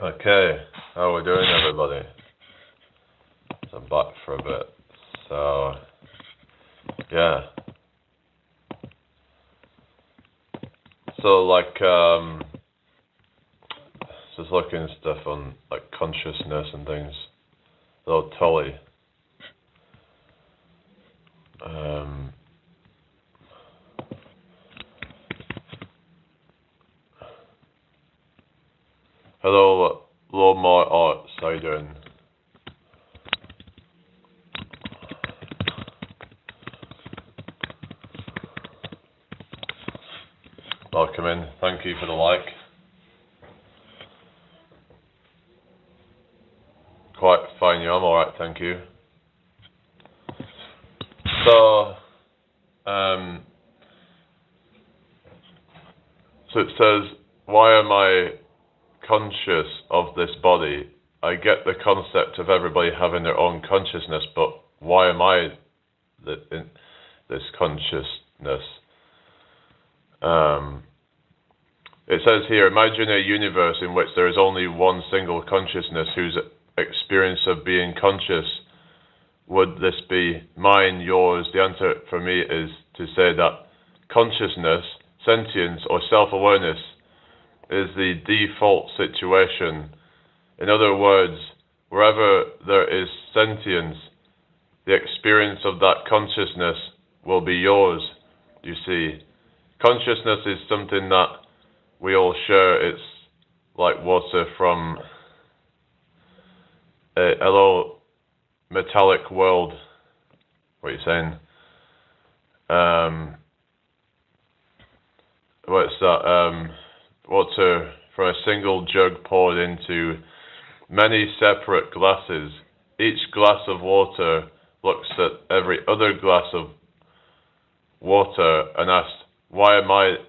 Okay, how are we doing, everybody? So I'm back for a bit. So, yeah. So, just looking at stuff on, consciousness and things. Hello, Tully. Hello, Lomar Arts, how you doing? Welcome in. Thank you for the like. Quite fine, you. I'm alright, thank you. So it says, why am I conscious of this body? I get the concept of everybody having their own consciousness, but why am I in this consciousness? It says here, imagine a universe in which there is only one single consciousness whose experience of being conscious. Would this be mine, yours? The answer for me is to say that consciousness, sentience, or self-awareness is the default situation. In other words, wherever there is sentience, the experience of that consciousness will be yours, you see. Consciousness is something that we all share. It's like water from a hello metallic world. What are you saying? What's that? Water from a single jug poured into many separate glasses. Each glass of water looks at every other glass of water and asks, why am I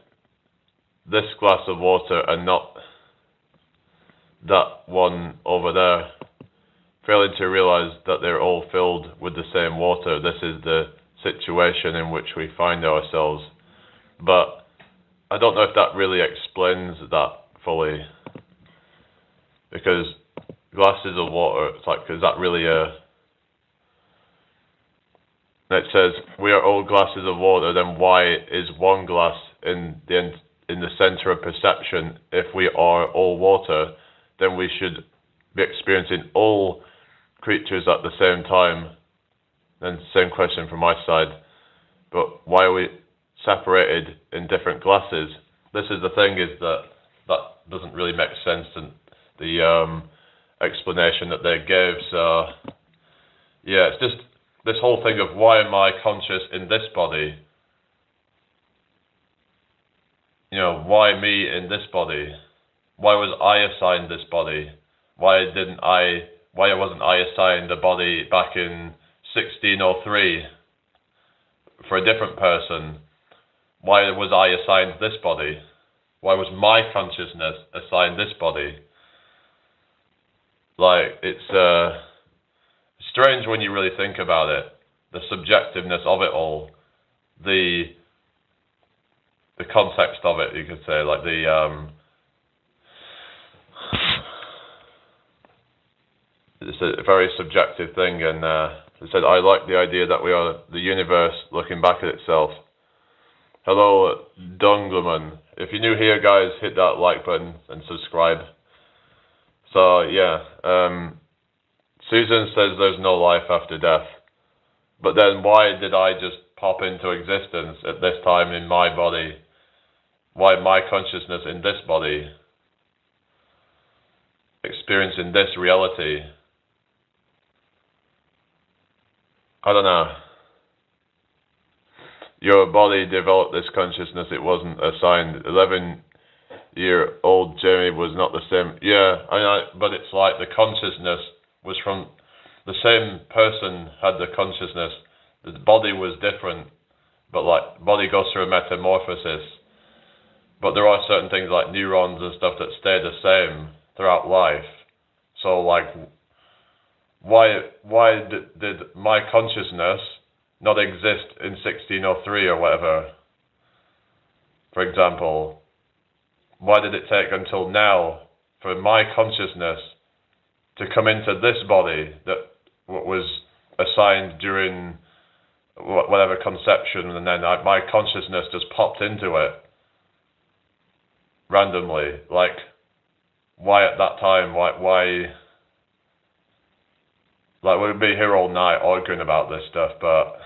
this glass of water and not that one over there? Failing to realize that they're all filled with the same water. This is the situation in which we find ourselves. But I don't know if that really explains that fully. Because glasses of water, it's like, is that really a... It says, we are all glasses of water, then why is one glass in the center of perception? If we are all water, then we should be experiencing all creatures at the same time. And same question from my side. But why are we separated in different glasses? This is the thing, is that doesn't really make sense in the explanation that they gave. So yeah, it's just this whole thing of why am I conscious in this body? You know, why me in this body? Why was I assigned this body? Why wasn't I assigned a body back in 1603 for a different person? Why was I assigned this body? Why was my consciousness assigned this body? Like, it's strange when you really think about it, the subjectiveness of it all, the context of it, you could say, like it's a very subjective thing, and it said, I like the idea that we are the universe looking back at itself. Hello, Dongleman. If you're new here, guys, hit that like button and subscribe. So, yeah, Susan says there's no life after death. But then why did I just pop into existence at this time in my body? Why my consciousness in this body? Experiencing this reality? I don't know. Your body developed this consciousness, it wasn't assigned. 11-year-old Jamie was not the same. Yeah, but it's like the consciousness was from the same person, had the consciousness. The body was different, but like body goes through a metamorphosis. But there are certain things like neurons and stuff that stay the same throughout life. So like, why did my consciousness not exist in 1603 or whatever? For example, why did it take until now for my consciousness to come into this body that was assigned during whatever conception, and then my consciousness just popped into it randomly. Like, why at that time? Why? Like, we'd be here all night arguing about this stuff, but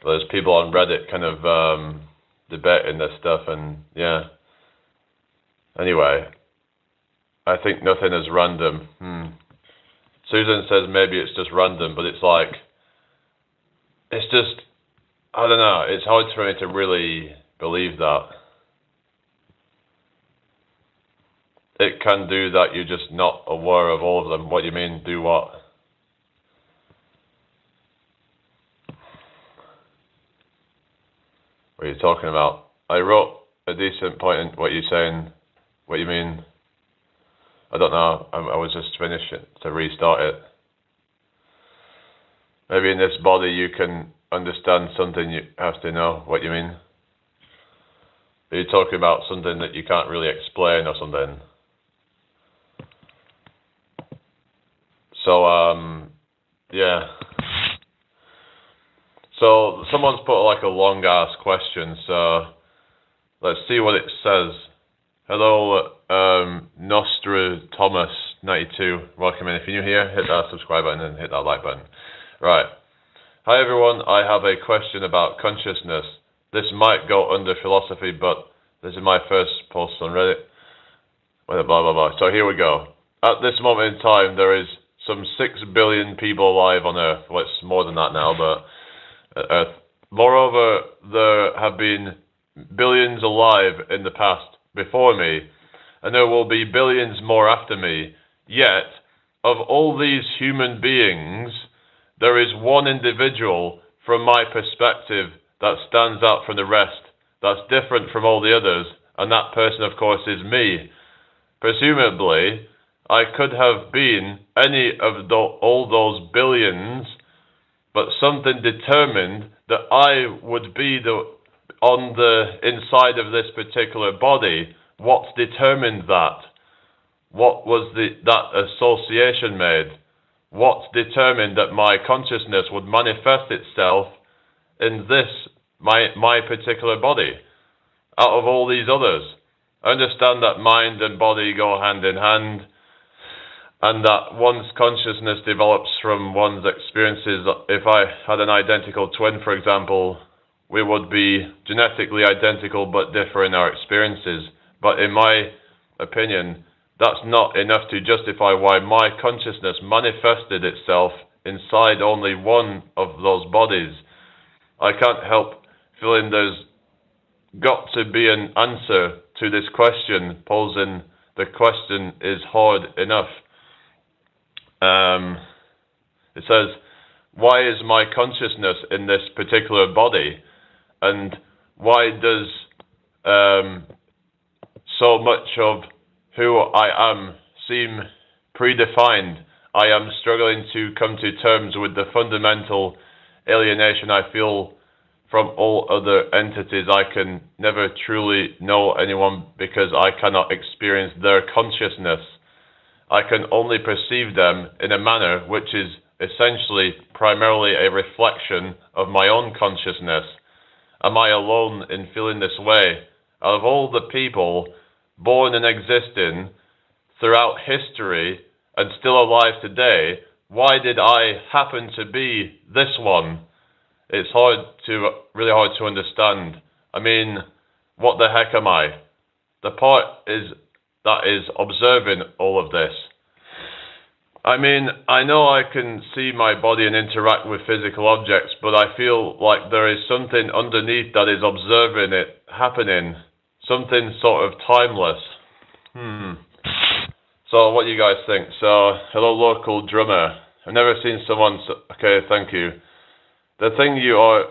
there's people on Reddit kind of debating this stuff, and yeah. Anyway, I think nothing is random. Susan says maybe it's just random, but it's like, it's just, I don't know, it's hard for me to really believe that. It can do that, you're just not aware of all of them. What do you mean, do what? What are you talking about? I wrote a decent point in what you're saying. What do you mean? I don't know. I was just finishing to restart it. Maybe in this body you can understand something you have to know. What do you mean? Are you talking about something that you can't really explain or something? So, yeah. So, someone's put like a long-ass question, so let's see what it says. Hello, Nostra Thomas 92. Welcome in. If you're new here, hit that subscribe button and hit that like button. Right. Hi everyone, I have a question about consciousness. This might go under philosophy, but this is my first post on Reddit. Blah, blah, blah. So here we go. At this moment in time, there is some 6 billion people alive on Earth. Well, it's more than that now, but Earth. Moreover, there have been billions alive in the past before me, and there will be billions more after me. Yet, of all these human beings, there is one individual, from my perspective, that stands out from the rest, that's different from all the others, and that person, of course, is me. Presumably, I could have been any of all those billions, but something determined that I would be on the inside of this particular body. What determined that? What was that association made? What determined that my consciousness would manifest itself in this, my particular body, out of all these others? I understand that mind and body go hand in hand, and that one's consciousness develops from one's experiences. If I had an identical twin, for example, we would be genetically identical but differ in our experiences. But in my opinion, that's not enough to justify why my consciousness manifested itself inside only one of those bodies. I can't help feeling there's got to be an answer to this question. Posing the question is hard enough. It says, why is my consciousness in this particular body? And why does so much of who I am seem predefined? I am struggling to come to terms with the fundamental alienation I feel from all other entities. I can never truly know anyone because I cannot experience their consciousness. I can only perceive them in a manner which is essentially primarily a reflection of my own consciousness. Am I alone in feeling this way? Out of all the people born and existing throughout history and still alive today, why did I happen to be this one? It's really hard to understand. I mean, what the heck am I? The part that is observing all of this. I mean, I know I can see my body and interact with physical objects, but I feel like there is something underneath that is observing it happening. Something sort of timeless. So what do you guys think? So, hello local drummer. I've never seen someone okay, thank you. The thing you are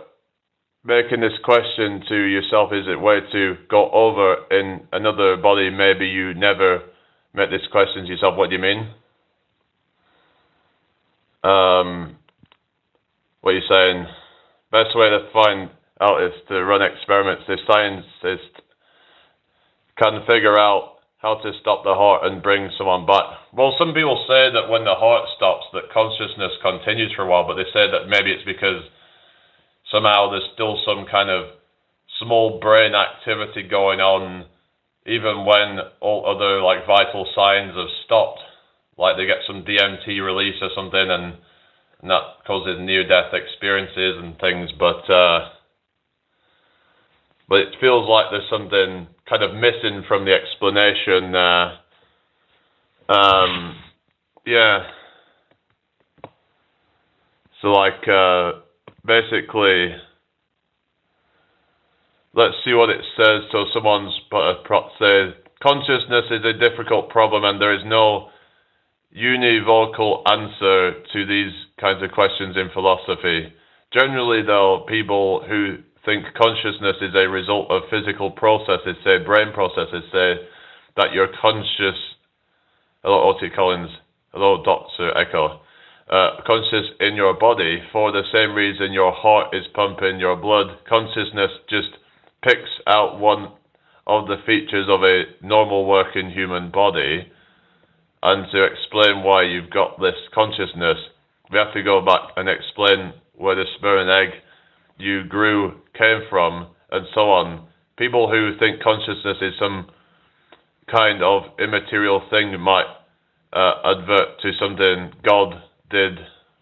making this question to yourself is a way to go over in another body. Maybe you never met this question to yourself. What do you mean? What are you saying? Best way to find out is to run experiments. The scientists can figure out how to stop the heart and bring someone back. Well, some people say that when the heart stops, that consciousness continues for a while, but they say that maybe it's because somehow there's still some kind of small brain activity going on, even when all other like vital signs have stopped. Like they get some DMT release or something, and that causes near-death experiences and things. But it feels like there's something kind of missing from the explanation. Yeah. So like basically, let's see what it says. So someone's say consciousness is a difficult problem, and there is no univocal answer to these kinds of questions in philosophy. Generally, though, people who think consciousness is a result of physical processes, say brain processes, say that you're conscious. Hello, O.T. Collins. Hello, Dr. Echo. Conscious in your body for the same reason your heart is pumping your blood. Consciousness just picks out one of the features of a normal working human body. And to explain why you've got this consciousness, we have to go back and explain where the sperm and egg you grew came from, and so on. People who think consciousness is some kind of immaterial thing might advert to something God did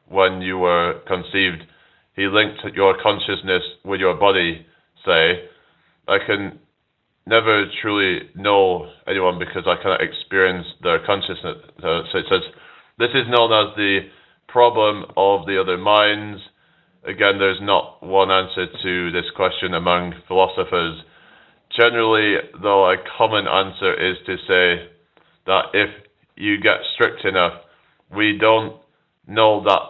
when you were conceived. He linked your consciousness with your body, say. I can never truly know anyone because I cannot experience their consciousness. So it says, this is known as the problem of the other minds. Again, there's not one answer to this question among philosophers. Generally, though, a common answer is to say that if you get strict enough, we don't know that,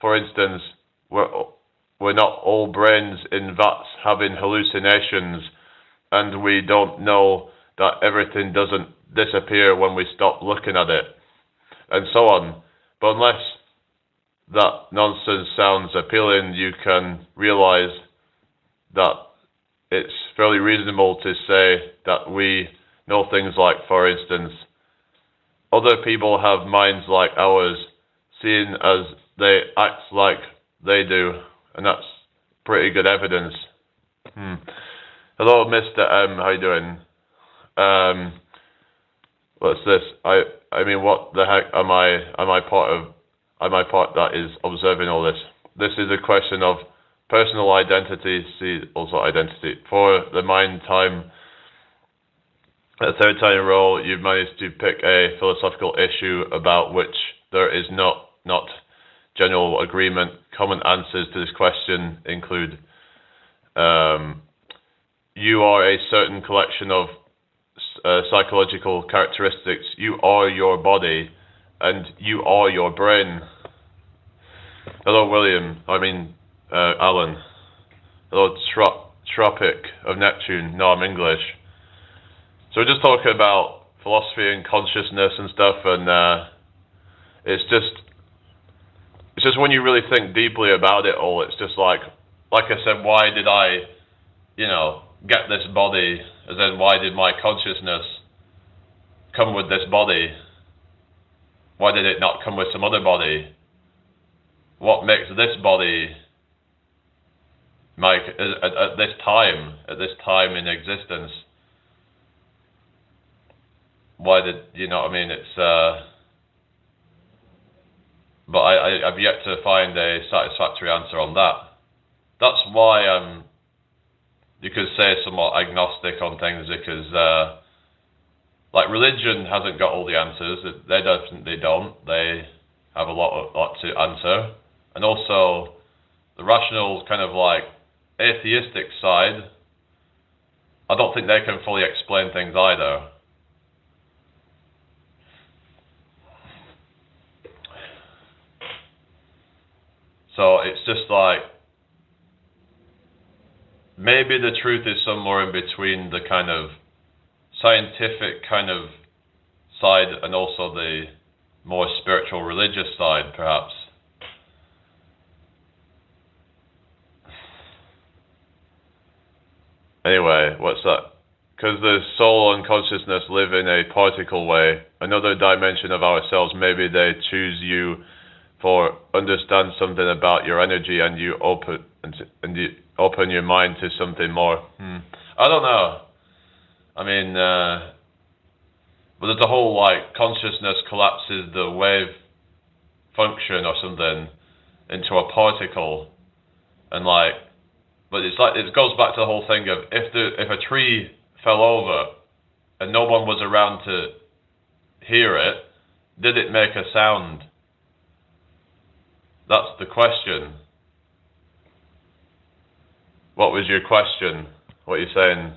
for instance, we're not all brains in vats having hallucinations, and we don't know that everything doesn't disappear when we stop looking at it, and so on. But unless that nonsense sounds appealing, you can realize that it's fairly reasonable to say that we know things like, for instance, other people have minds like ours, seeing as they act like they do, and that's pretty good evidence. Hello, Mr. M. How you doing? What's this? I mean, what the heck am I part of? Am I part that is observing all this? This is a question of personal identity. See also identity. For the mind time, a third time in a row, you've managed to pick a philosophical issue about which there is not general agreement. Common answers to this question include you are a certain collection of psychological characteristics. You are your body, and you are your brain. Hello, William. Alan. Hello, Tropic of Neptune. No, I'm English. So we're just talking about philosophy and consciousness and stuff, and it's just when you really think deeply about it all, it's just like I said, why did I, get this body? As in, why did my consciousness come with this body? Why did it not come with some other body? What makes this body at this time in existence? Why did It's but I've yet to find a satisfactory answer on that. That's why you could say somewhat agnostic on things, because like religion hasn't got all the answers. They definitely don't. They have a lot to answer, and also the rational kind of like atheistic side, I don't think they can fully explain things either. So it's just like, maybe the truth is somewhere in between the kind of scientific kind of side and also the more spiritual religious side, perhaps. Anyway, what's that? Because the soul and consciousness live in a particle way, another dimension of ourselves. Maybe they choose you for understand something about your energy, and you open your mind to something more. I don't know. I mean, but there's a whole like consciousness collapses the wave function or something into a particle, and like, but it's like it goes back to the whole thing of if a tree fell over and no one was around to hear it, did it make a sound? That's the question. What was your question? What are you saying?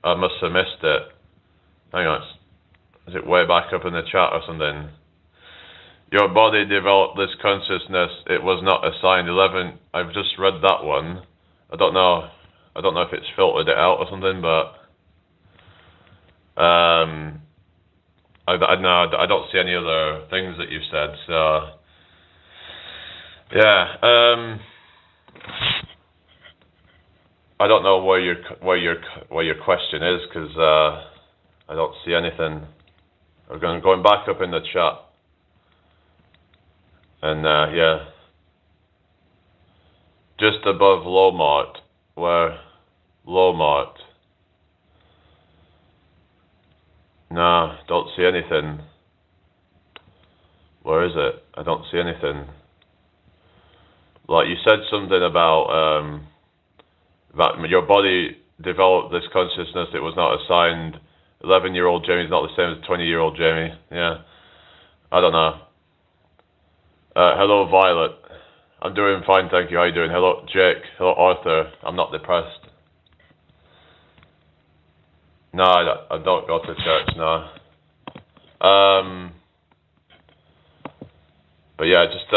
I must have missed it. Hang on. Is it way back up in the chat or something? Your body developed this consciousness. It was not assigned 11. I've just read that one. I don't know if it's filtered it out or something, but I don't see any other things that you've said. So yeah, I don't know where your question is, because I don't see anything. I'm going back up in the chat, and yeah, just above Lomart, where Lomart. No, don't see anything. Where is it? I don't see anything. Like you said something about that your body developed this consciousness. It was not assigned. 11-year-old Jamie is not the same as 20-year-old Jamie. Yeah, I don't know. Hello, Violet. I'm doing fine, thank you. How you doing? Hello, Jake. Hello, Arthur. I'm not depressed. No, I don't go to church, no. But yeah, just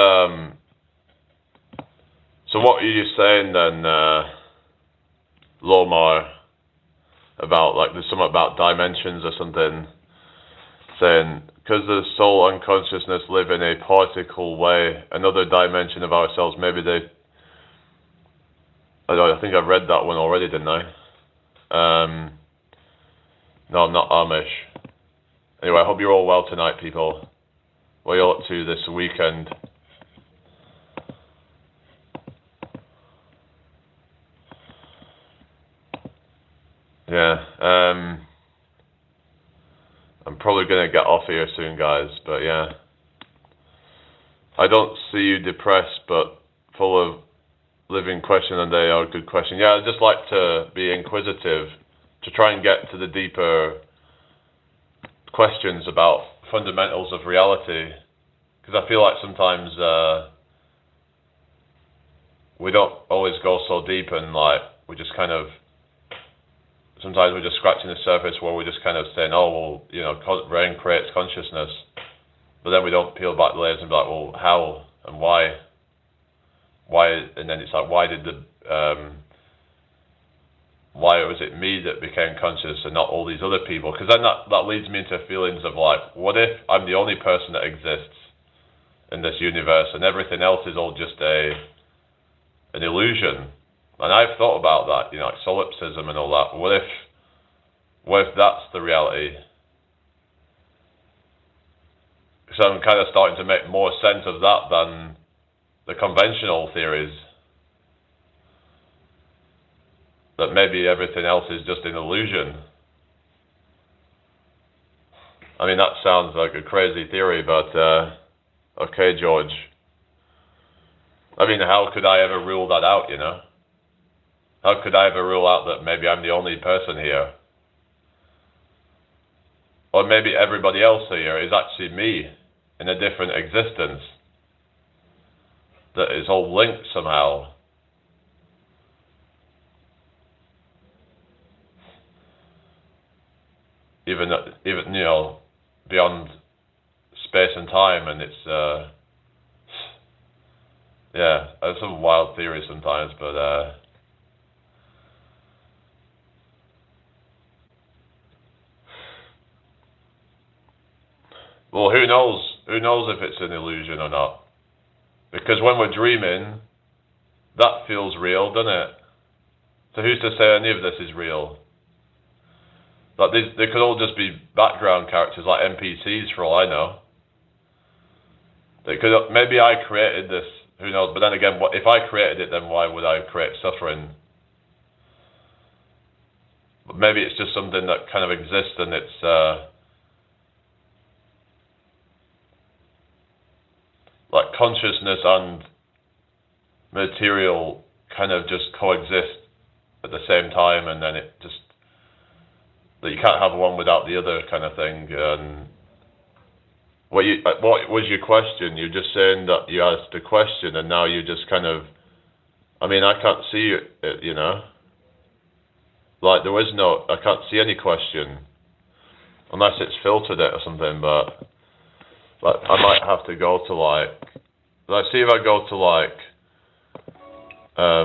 so what are you saying then, Lomar, about like there's something about dimensions or something, saying because the soul and consciousness live in a particle way, another dimension of ourselves. Maybe they. I think I read that one already, didn't I? No, I'm not Amish. Anyway, I hope you're all well tonight, people. What are you up to this weekend? Yeah, I'm probably going to get off here soon, guys, but yeah. I don't see you depressed, but full of living question, and they are a good question. Yeah, I'd just like to be inquisitive, to try and get to the deeper questions about fundamentals of reality, because I feel like sometimes we don't always go so deep, and like we just kind of, sometimes we're just scratching the surface, where we're just kind of saying, oh, well, you know, brain creates consciousness, but then we don't peel back the layers and be like, well, how and why, and then it's like, why was it me that became conscious and not all these other people? Because then that leads me into feelings of like, what if I'm the only person that exists in this universe and everything else is all just an illusion? And I've thought about that, you know, like solipsism and all that. What if that's the reality? So I'm kind of starting to make more sense of that than the conventional theories, that maybe everything else is just an illusion. I mean, that sounds like a crazy theory, but okay, George. I mean, how could I ever rule that out, you know? How could I ever rule out that maybe I'm the only person here? Or maybe everybody else here is actually me in a different existence that is all linked somehow. Even you know, beyond space and time, and it's yeah, there's some wild theories sometimes, but well, who knows? Who knows if it's an illusion or not? Because when we're dreaming, that feels real, doesn't it? So who's to say any of this is real? Like they could all just be background characters, like NPCs, for all I know. They could, maybe I created this. Who knows? But then again, if I created it, then why would I create suffering? But maybe it's just something that kind of exists, and it's like consciousness and material kind of just coexist at the same time, and then it just, that you can't have one without the other kind of thing. And what was your question? You're just saying that you asked a question, and now you just kind of, I mean, I can't see it, you know? Like, I can't see any question, unless it's filtered it or something, but like, I might have to go to let's see if I go to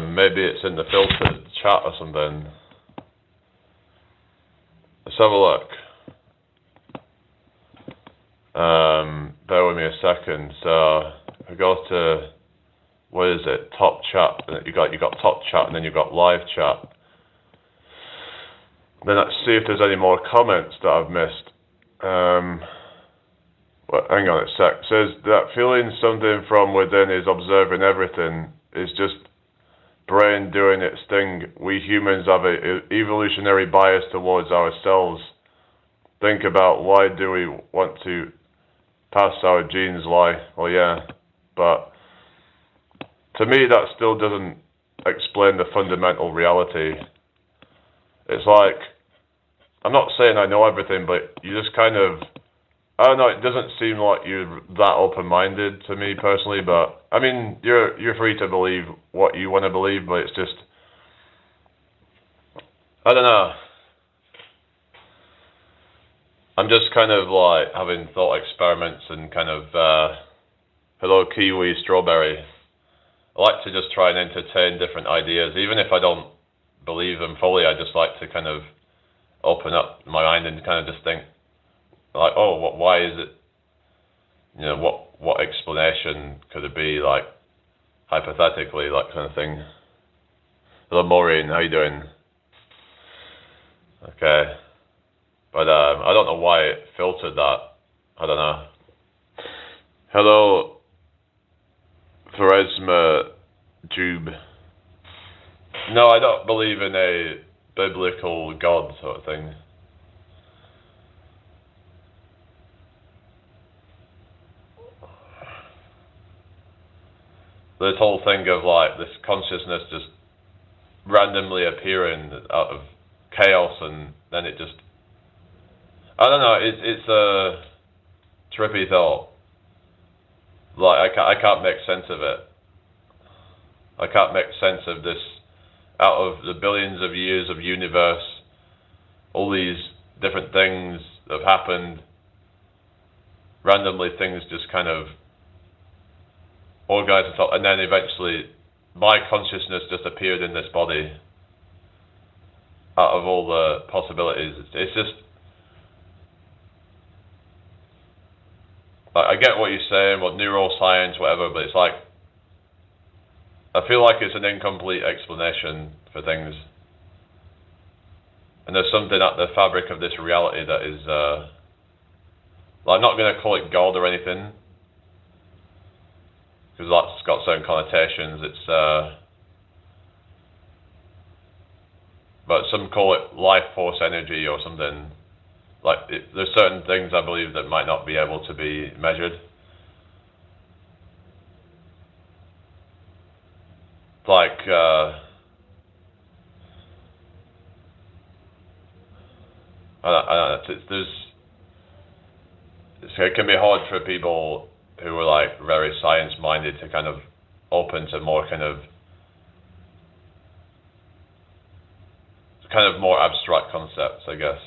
maybe it's in the filtered chat or something. Let's have a look. Bear with me a second. So I go to, what is it? Top chat. You got top chat, and then you've got live chat. Then let's see if there's any more comments that I've missed. Well, hang on a sec. It says that feeling something from within is observing everything is just brain doing its thing. We humans have an evolutionary bias towards ourselves. Think about, why do we want to pass our genes lie? Well, yeah, but to me that still doesn't explain the fundamental reality. It's like, I'm not saying I know everything, but you just kind of, I don't know, it doesn't seem like you're that open-minded to me personally, but I mean, you're free to believe what you want to believe, but it's just, I don't know. I'm just kind of like having thought experiments and kind of, hello kiwi, strawberry. I like to just try and entertain different ideas, even if I don't believe them fully. I just like to kind of open up my mind and kind of just think, like, oh, why is it, you know, what explanation could it be, like, hypothetically, that kind of thing. Hello Maureen, how you doing? Okay. But I don't know why it filtered that. I don't know. Hello Pharesma Jube. No, I don't believe in a biblical God sort of thing. This whole thing of like this consciousness just randomly appearing out of chaos, and then it just, I don't know, it's a trippy thought. Like, I can't make sense of it. I can't make sense of this. Out of the billions of years of universe, all these different things have happened. Randomly things just kind of organize itself, and then eventually my consciousness just appeared in this body. Out of all the possibilities, it's just, I get what you're saying, what neuroscience, whatever, but it's like, I feel like it's an incomplete explanation for things. And there's something at the fabric of this reality that is, I'm not going to call it God or anything, because that's got certain connotations. It's, but some call it life force energy or something. Like, there's certain things I believe that might not be able to be measured. Like, it can be hard for people who are like very science-minded to kind of open to more kind of more abstract concepts, I guess.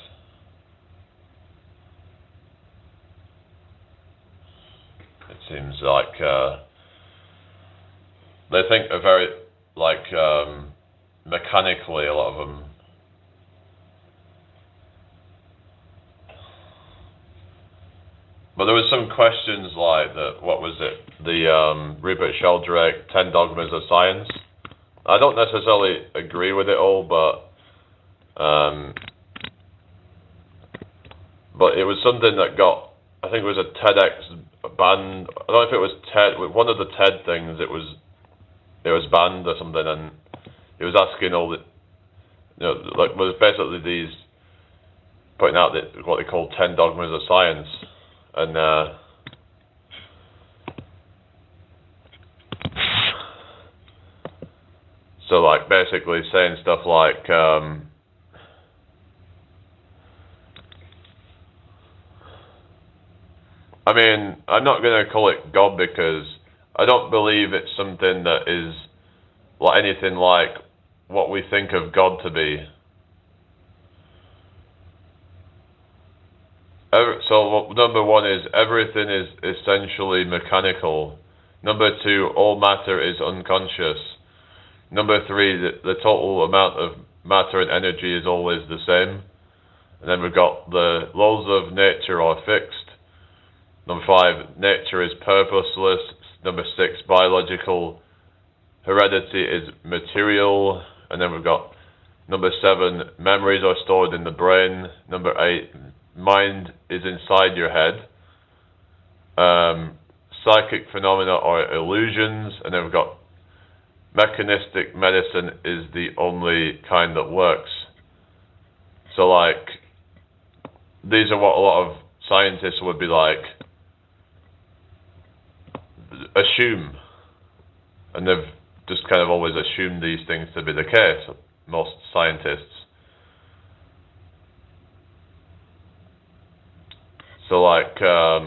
It seems like they think are very like mechanically, a lot of them. But there was some questions like that. What was it? The Rupert Sheldrake 10 Dogmas of Science. I don't necessarily agree with it all, but it was something that got, I think it was a TEDx banned. I don't know if it was one of the TED things. It was banned or something, and it was asking all the, like, was basically these putting out what they call 10 dogmas of science, and so like basically saying stuff like I mean, I'm not going to call it God because I don't believe it's something that is like anything like what we think of God to be. So number one is everything is essentially mechanical. Number two, all matter is unconscious. Number three, the total amount of matter and energy is always the same. And then we've got the laws of nature are fixed. Number five, nature is purposeless. Number six, biological heredity is material. And then we've got number seven, memories are stored in the brain. Number eight, mind is inside your head. Psychic phenomena are illusions. And then we've got mechanistic medicine is the only kind that works. So like, these are what a lot of scientists would be like, assume. And they've just kind of always assumed these things to be the case, most scientists. So like, I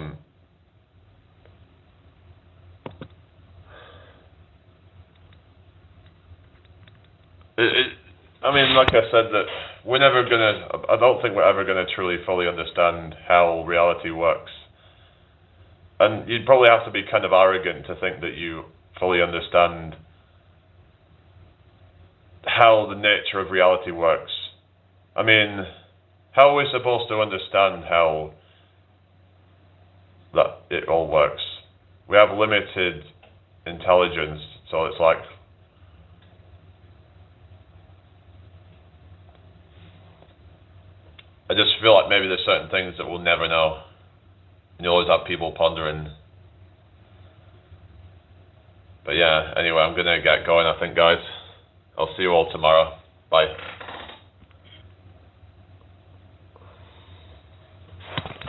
mean, like I said, that I don't think we're ever gonna truly fully understand how reality works. And you'd probably have to be kind of arrogant to think that you fully understand how the nature of reality works. I mean, how are we supposed to understand how that it all works? We have limited intelligence, so it's like, I just feel like maybe there's certain things that we'll never know. And you always have people pondering. But yeah, anyway, I'm going to get going, I think, guys. I'll see you all tomorrow. Bye.